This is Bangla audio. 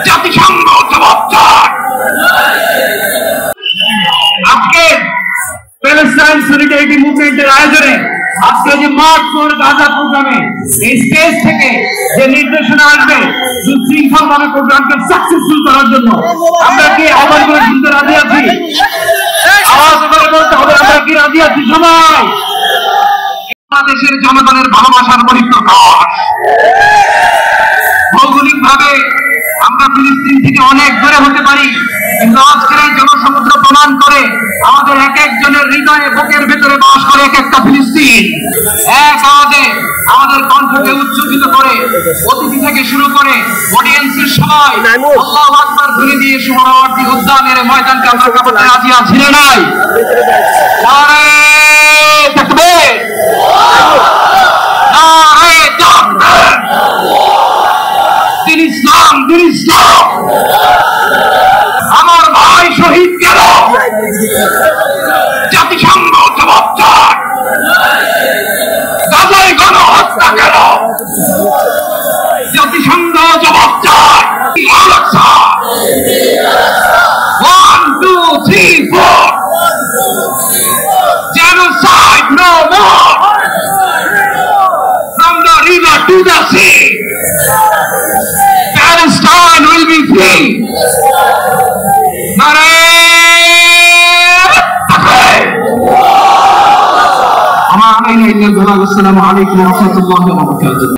জাতিসংঘ জবাব চায়। আজকে প্যালেস্টাইন সলিডারিটি মুভমেন্টের আয়োজনে আজকে যে মার্চ ফর গাজা প্রোগ্রামে এই স্টেজ থেকে যে নির্দেশনা আসবে সুশৃঙ্খল ভাবে প্রোগ্রামকে সাকসেসফুল করার জন্য আমরা কি আহ্বান করে শুনতে রাজি আছি? আওয়াজ করে বলতে হবে আমরা কি রাজি আছি সবাই? বাংলাদেশের জনগণের ভালোবাসার বহিঃপ্রকাশ। ভৌগোলিক ভাবে আমরা ফিলিস্তিন থেকে অনেক দূরে হতে পারি, কিন্তু আজকের এই জনসমুদ্র প্রমাণ করে আমাদের এক একজনের হৃদয়ে বুকের ভেতরে বাস করে এক একটা ফিলিস্তিন। এক আওয়াজে আমাদের কণ্ঠকে উচ্চকিত করে অতিথি থেকে শুরু করে অডিয়েন্সের সবাই আল্লাহু আকবার ধ্বনি দিয়ে সোহরাওয়ার্দী উদ্যানের ময়দানকে আমরা কাঁপাতে রাজি আছি না নাই? নারে তাকবীর, নারে তাকবীর। দিন ইসলাম, দিন ইসলাম। আমার ভাই শহীদ গেল, জাতিসংঘ জবাব চায়। গাজায় গণহত্যা গেল, জাতিসংঘ জবাব চায়। 1, 2, 3, 4 Genocide no more. From the river to the sea, Palestine will be free. Nare takbir. Assalamu alaikum wa rahmatullahi wa barakatuh.